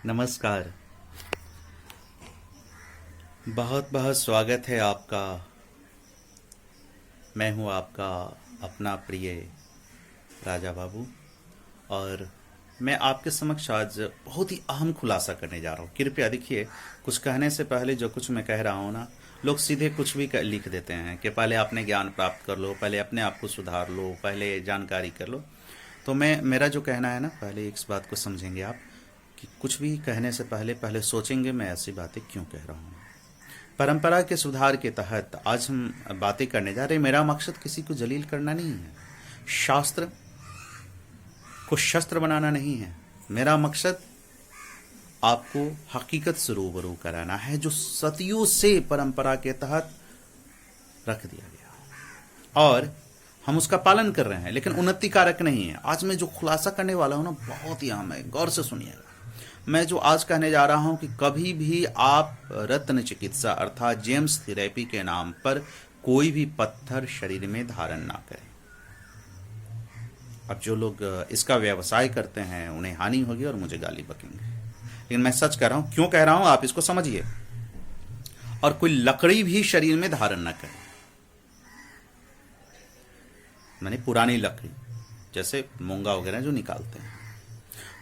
नमस्कार। बहुत बहुत स्वागत है आपका। मैं हूं आपका अपना प्रिय राजा बाबू, और मैं आपके समक्ष आज बहुत ही अहम खुलासा करने जा रहा हूं। कृपया देखिए, कुछ कहने से पहले जो कुछ मैं कह रहा हूं ना, लोग सीधे कुछ भी लिख देते हैं कि पहले अपने ज्ञान प्राप्त कर लो, पहले अपने आप को सुधार लो, पहले जानकारी कर लो। तो मेरा जो कहना है ना, पहले इस बात को समझेंगे आप कि कुछ भी कहने से पहले पहले सोचेंगे मैं ऐसी बातें क्यों कह रहा हूँ। परंपरा के सुधार के तहत आज हम बातें करने जा रहे हैं। मेरा मकसद किसी को जलील करना नहीं है, शास्त्र को शस्त्र बनाना नहीं है। मेरा मकसद आपको हकीकत से रूबरू कराना है, जो सदियों से परंपरा के तहत रख दिया गया और हम उसका पालन कर रहे हैं, लेकिन उन्नति कारक नहीं है। आज मैं जो खुलासा करने वाला हूं ना, बहुत ही अहम है, गौर से सुनिएगा। मैं जो आज कहने जा रहा हूं कि कभी भी आप रत्न चिकित्सा अर्थात जेम्स थेरेपी के नाम पर कोई भी पत्थर शरीर में धारण ना करें। अब जो लोग इसका व्यवसाय करते हैं उन्हें हानि होगी और मुझे गाली बकेंगे, लेकिन मैं सच कह रहा हूं। क्यों कह रहा हूं आप इसको समझिए। और कोई लकड़ी भी शरीर में धारण ना करें, माने पुरानी लकड़ी, जैसे मूंगा वगैरह जो निकालते हैं।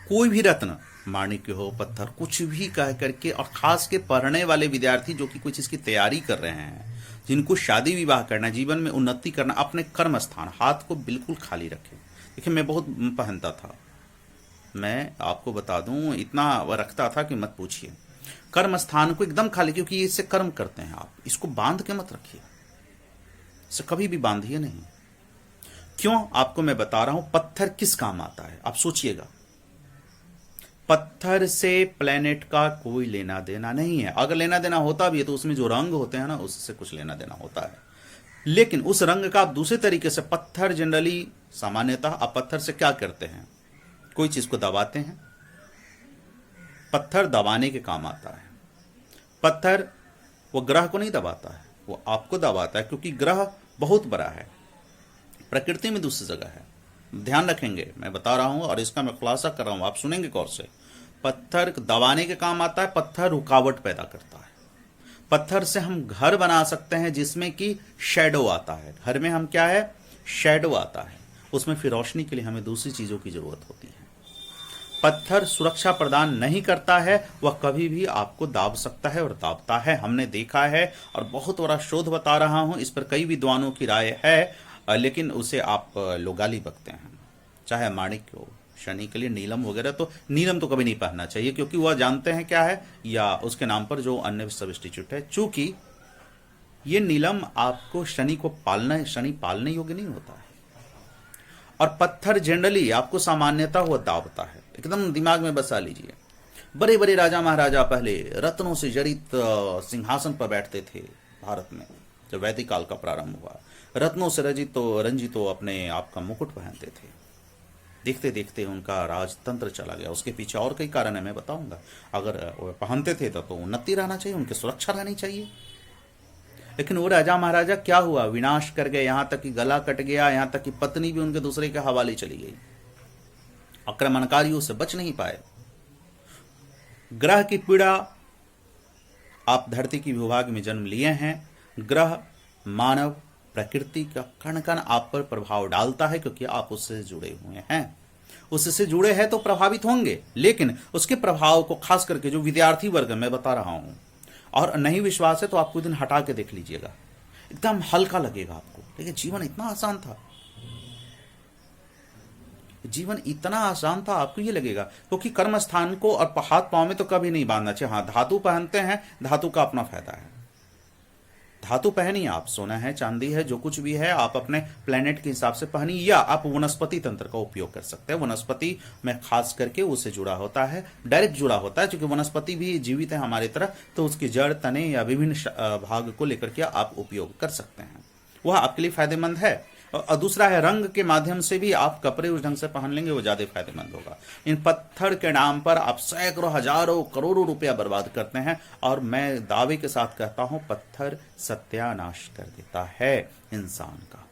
कोई भी रत्न, माणिक्य हो, पत्थर, कुछ भी कह करके, और खास के पढ़ने वाले विद्यार्थी जो कि कोई चीज की तैयारी कर रहे हैं, जिनको शादी विवाह करना, जीवन में उन्नति करना, अपने कर्म स्थान हाथ को बिल्कुल खाली रखें। देखिए, मैं बहुत पहनता था, मैं आपको बता दूं, इतना रखता था कि मत पूछिए। कर्म स्थान को एकदम खाली, क्योंकि इससे कर्म करते हैं आप, इसको बांध के मत रखिए, इसे कभी भी बांधिए नहीं। क्यों आपको मैं बता रहा हूं, पत्थर किस काम आता है आप सोचिएगा। पत्थर से प्लेनेट का कोई लेना देना नहीं है। अगर लेना देना होता भी है तो उसमें जो रंग होते हैं ना, उससे कुछ लेना देना होता है, लेकिन उस रंग का आप दूसरे तरीके से, पत्थर जनरली सामान्यतः आप पत्थर से क्या करते हैं, कोई चीज को दबाते हैं। पत्थर दबाने के काम आता है। पत्थर वो ग्रह को नहीं दबाता है, वो आपको दबाता है, क्योंकि ग्रह बहुत बड़ा है, प्रकृति में दूसरी जगह है। ध्यान रखेंगे, मैं बता रहा हूं और इसका मैं खुलासा कर रहा हूं, आप सुनेंगे गौर से। पत्थर दबाने के काम आता है, पत्थर रुकावट पैदा करता है। पत्थर से हम घर बना सकते हैं जिसमें कि शैडो आता है। घर में हम क्या है, शैडो आता है, उसमें फिर रोशनी के लिए हमें दूसरी चीजों की जरूरत होती है। पत्थर सुरक्षा प्रदान नहीं करता है, वह कभी भी आपको दाब सकता है और दाबता है, हमने देखा है। और बहुत बड़ा शोध बता रहा हूं, इस पर कई विद्वानों की राय है, लेकिन उसे आप लोग गाली बकते हैं। चाहे माणिक्य हो, शनि के लिए नीलम वगैरह, तो नीलम तो कभी नहीं पहनना चाहिए, क्योंकि वह जानते हैं क्या है, या उसके नाम पर जो अन्य सब्स्टिट्यूट है, चूंकि ये नीलम आपको शनि को पालना, शनि पालने योग्य नहीं होता है। और पत्थर जनरली आपको सामान्यता हुआ दाबता है, एकदम दिमाग में बसा लीजिए। बड़े बड़े राजा महाराजा पहले रत्नों से जड़ित सिंहासन पर बैठते थे भारत में। जब वैदिक काल का प्रारंभ हुआ, रत्नों से रंजित अपने आप का मुकुट पहनते थे। देखते देखते उनका राजतंत्र चला गया। उसके पीछे और कई कारण है, मैं बताऊंगा। अगर वो पहनते थे तो उन्नति रहना चाहिए, उनकी सुरक्षा रहनी चाहिए, लेकिन वो राजा महाराजा क्या हुआ, विनाश कर गए। यहां तक कि गला कट गया, यहां तक कि पत्नी भी उनके दूसरे के हवाले चली गई। आक्रमणकारियों से बच नहीं पाए। ग्रह की पीड़ा, आप धरती की विभाग में जन्म लिए हैं। ग्रह, मानव, प्रकृति का कण कण आप पर प्रभाव डालता है, क्योंकि आप उससे जुड़े हुए हैं। उससे जुड़े हैं तो प्रभावित होंगे, लेकिन उसके प्रभाव को खास करके जो विद्यार्थी वर्ग मैं बता रहा हूं, और नहीं विश्वास है तो आप कुछ दिन हटा के देख लीजिएगा, एकदम हल्का लगेगा आपको। देखिए, जीवन इतना आसान था, जीवन इतना आसान था, आपको ये लगेगा, क्योंकि कर्म स्थान को और हाथ पांव में तो कभी नहीं बांधना चाहिए। हाँ, धातु पहनते हैं, धातु का अपना फायदा है। धातु पहनिए आप, सोना है, चांदी है, जो कुछ भी है आप अपने प्लेनेट के हिसाब से पहनिए, या आप वनस्पति तंत्र का उपयोग कर सकते हैं। वनस्पति में खास करके उससे जुड़ा होता है, डायरेक्ट जुड़ा होता है, क्योंकि वनस्पति भी जीवित है हमारी तरह, तो उसकी जड़, तने या विभिन्न भाग को लेकर के आप उपयोग कर सकते हैं, वह आपके लिए फायदेमंद है। और दूसरा है, रंग के माध्यम से भी आप कपड़े उस ढंग से पहन लेंगे, वो ज्यादा फायदेमंद होगा। इन पत्थर के नाम पर आप सैकड़ों, हजारों, करोड़ों रुपया बर्बाद करते हैं, और मैं दावे के साथ कहता हूं, पत्थर सत्यानाश कर देता है इंसान का,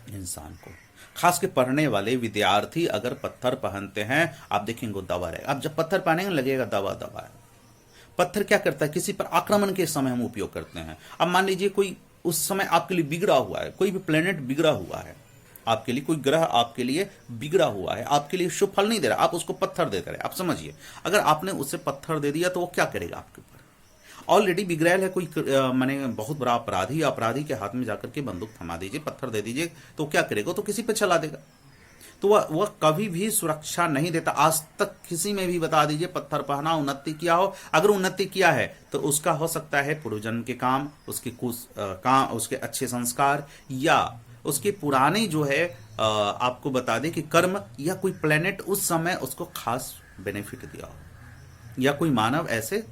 इंसान को। खास के पढ़ने वाले विद्यार्थी अगर पत्थर पहनते हैं, आप देखेंगे वो दबा रहेगा। आप जब पत्थर पहनेंगे लगेगा दबा दबा है। पत्थर क्या करता है, किसी पर आक्रमण के समय हम उपयोग करते हैं। अब मान लीजिए कोई उस समय आपके लिए बिगड़ा हुआ है, कोई भी प्लेनेट बिगड़ा हुआ है आपके लिए, कोई ग्रह आपके लिए बिगड़ा हुआ है, आपके लिए शुभ फल नहीं दे रहा, आप उसको पत्थर देते रहे। आप समझिए, अगर आपने उसे पत्थर दे दिया तो वो क्या करेगा आपके ऊपर। ऑलरेडी बिगड़ैल है कोई, माने बहुत बड़ा अपराधी, अपराधी के हाथ में जाकर के बंदूक थमा दीजिए, पत्थर दे दीजिए, तो क्या करेगा, तो किसी पे चला देगा। तो वह कभी भी सुरक्षा नहीं देता। आज तक किसी में भी बता दीजिए पत्थर पहना उन्नति किया हो, अगर उन्नति किया है तो उसका हो सकता है पूर्वजन्म के काम, उसके कुछ काम, उसके अच्छे संस्कार, या उसके पुराने जो है आपको बता दें कि कर्म, या कोई प्लेनेट उस समय उसको खास बेनिफिट दिया हो, या कोई मानव ऐसे।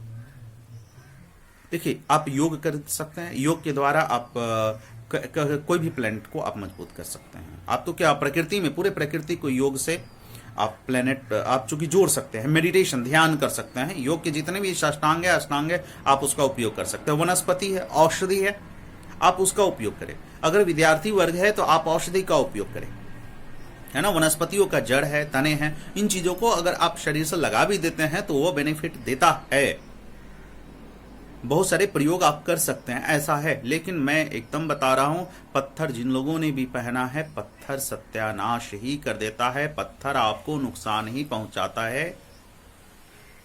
देखिए, आप योग कर सकते हैं, योग के द्वारा आप कोई भी प्लेनेट को आप मजबूत कर सकते हैं। आप तो क्या प्रकृति में, पूरे प्रकृति को योग से आप प्लेनेट आप चूंकि जोड़ सकते हैं। मेडिटेशन, ध्यान कर सकते हैं। योग के जितने भी अष्टांग है आप उसका उपयोग कर सकते हैं। वनस्पति है, औषधि है, आप उसका उपयोग करें। अगर विद्यार्थी वर्ग है तो आप औषधि का उपयोग करें, है ना। वनस्पतियों का जड़ है, तने हैं, इन चीजों को अगर आप शरीर से लगा भी देते हैं तो वो बेनिफिट देता है। बहुत सारे प्रयोग आप कर सकते हैं, ऐसा है। लेकिन मैं एकदम बता रहा हूं, पत्थर जिन लोगों ने भी पहना है, पत्थर सत्यानाश ही कर देता है, पत्थर आपको नुकसान ही पहुंचाता है।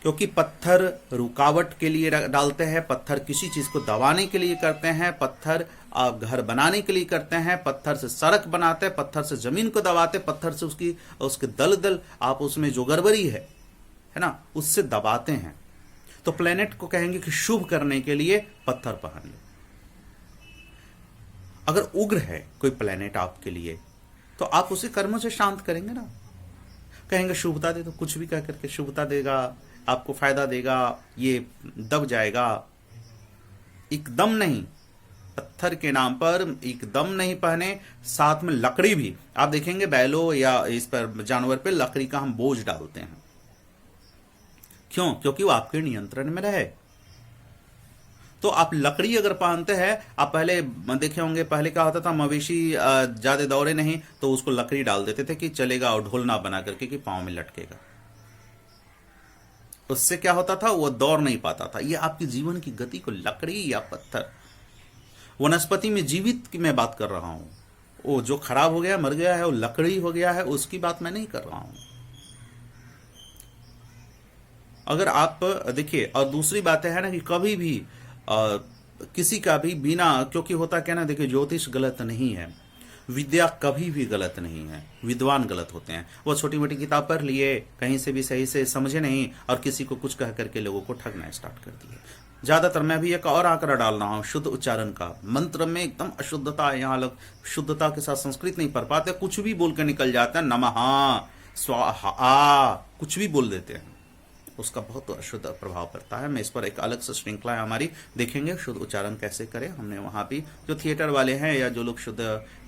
क्योंकि पत्थर रुकावट के लिए डालते हैं, पत्थर किसी चीज को दबाने के लिए करते हैं, पत्थर आप घर बनाने के लिए करते हैं, पत्थर से सड़क बनाते हैं, पत्थर से जमीन को दबाते, पत्थर से उसके दल आप उसमें जो गड़बड़ी है ना, उससे दबाते हैं। तो प्लेनेट को कहेंगे कि शुभ करने के लिए पत्थर पहन लो। अगर उग्र है कोई प्लेनेट आपके लिए तो आप उसे कर्मों से शांत करेंगे ना। कहेंगे शुभता दे, तो कुछ भी कह करके शुभता देगा, आपको फायदा देगा, ये दब जाएगा। एकदम नहीं, पत्थर के नाम पर एकदम नहीं पहने। साथ में लकड़ी भी, आप देखेंगे बैलों या इस पर जानवर पे लकड़ी का हम बोझ डालते हैं। क्यों? क्योंकि वो आपके नियंत्रण में रहे। तो आप लकड़ी अगर पहनते हैं, आप पहले देखे होंगे, पहले क्या होता था, मवेशी ज्यादा दौड़े नहीं तो उसको लकड़ी डाल देते थे कि चलेगा, और ढोलना बना करके कि पांव में लटकेगा। उससे क्या होता था, वो दौड़ नहीं पाता था। ये आपकी जीवन की गति को लकड़ी या पत्थर, वनस्पति में जीवित की मैं बात कर रहा हूं। वो जो खराब हो गया, मर गया है, वो लकड़ी हो गया है, उसकी बात मैं नहीं कर रहा हूं। अगर आप देखिए, और दूसरी बात है ना कि कभी भी किसी का भी बिना, क्योंकि होता क्या ना, देखिए ज्योतिष गलत नहीं है, विद्या कभी भी गलत नहीं है। विद्वान गलत होते हैं, वो छोटी मोटी किताब पढ़ लिए, कहीं से भी सही से समझे नहीं, और किसी को कुछ कह करके लोगों को ठगना स्टार्ट कर दिए। ज्यादातर मैं भी एक और आंकड़ा डाल रहा हूं, शुद्ध उच्चारण का। मंत्र में एकदम अशुद्धता है, यहाँ लोग शुद्धता के साथ संस्कृत नहीं पढ़ पाते, कुछ भी बोल कर निकल जाता है, नमः स्वाहा कुछ भी बोल देते हैं, उसका बहुत अशुद्ध प्रभाव पड़ता है। मैं इस पर एक अलग से श्रृंखला है हमारी, देखेंगे शुद्ध उच्चारण कैसे करें। हमने वहां भी जो थिएटर वाले हैं या जो लोग शुद्ध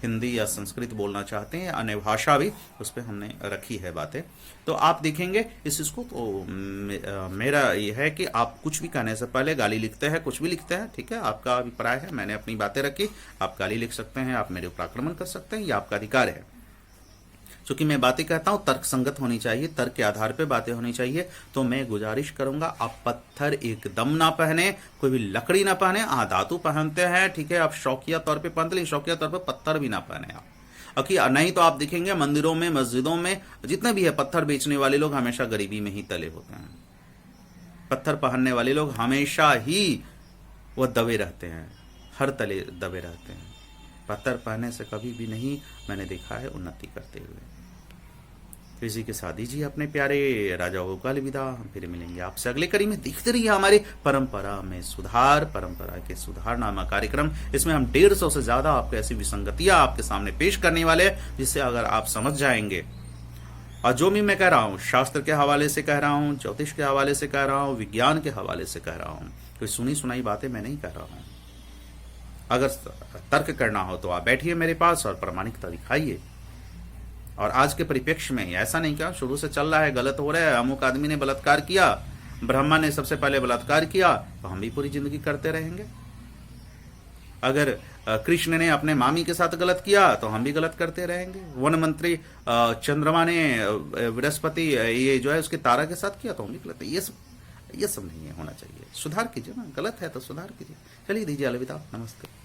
हिंदी या संस्कृत बोलना चाहते हैं, अन्य भाषा भी, उस पर हमने रखी है बातें। तो आप देखेंगे इस चीज़को। तो मेरा ये है कि आप कुछ भी कहने से पहले गाली लिखते हैं, कुछ भी लिखते हैं, ठीक है, आपका अभिप्राय है, मैंने अपनी बातें रखी। आप गाली लिख सकते हैं, आप मेरे ऊपर आक्रमण कर सकते हैं, यह आपका अधिकार है। क्योंकि मैं बातें कहता हूं तर्क संगत होनी चाहिए, तर्क के आधार पे बातें होनी चाहिए। तो मैं गुजारिश करूंगा, आप पत्थर एकदम ना पहने, कोई भी लकड़ी ना पहने। धातु पहनते हैं, ठीक है, आप शौकिया तौर पे पहनते, लेकिन शौकिया तौर पे पत्थर भी ना पहने आप। नहीं तो आप देखेंगे मंदिरों में, मस्जिदों में जितने भी है पत्थर बेचने वाले लोग हमेशा गरीबी में ही तले होते हैं। पत्थर पहनने वाले लोग हमेशा ही वो दबे रहते हैं, हर तले दबे रहते हैं। पत्थर पहनने से कभी भी नहीं मैंने देखा है उन्नति करते हुए। तो इसी के साथ दीजिए अपने प्यारे राजा को अलविदा। हम फिर मिलेंगे आपसे अगले कड़ी में। देखते रहिए हमारे परंपरा में सुधार, परंपरा के सुधार नामा कार्यक्रम। इसमें हम 150 से ज्यादा आपको ऐसी विसंगतियां आपके सामने पेश करने वाले हैं, जिससे अगर आप समझ जाएंगे, और जो भी मैं कह रहा हूं शास्त्र के हवाले से कह रहा हूं, ज्योतिष के हवाले से कह रहा हूं, विज्ञान के हवाले से कह रहा हूं, कोई सुनी सुनाई बातें मैं नहीं कह रहा हूं। अगर तर्क करना हो तो आप बैठिए मेरे पास और प्रामाणिकता दिखाइए। और आज के परिप्रेक्ष्य में ऐसा नहीं क्या शुरू से चल रहा है, गलत हो रहा है, अमुक आदमी ने बलात्कार किया, ब्रह्मा ने सबसे पहले बलात्कार किया, तो हम भी पूरी जिंदगी करते रहेंगे? अगर कृष्ण ने अपने मामी के साथ गलत किया तो हम भी गलत करते रहेंगे। वन मंत्री चंद्रमा ने बृहस्पति ये जो है उसके तारा के साथ किया तो हम भी गलत। ये सब नहीं होना चाहिए। सुधार कीजिए ना, गलत है तो सुधार कीजिए। चलिए दीजिए अलविदा, नमस्ते।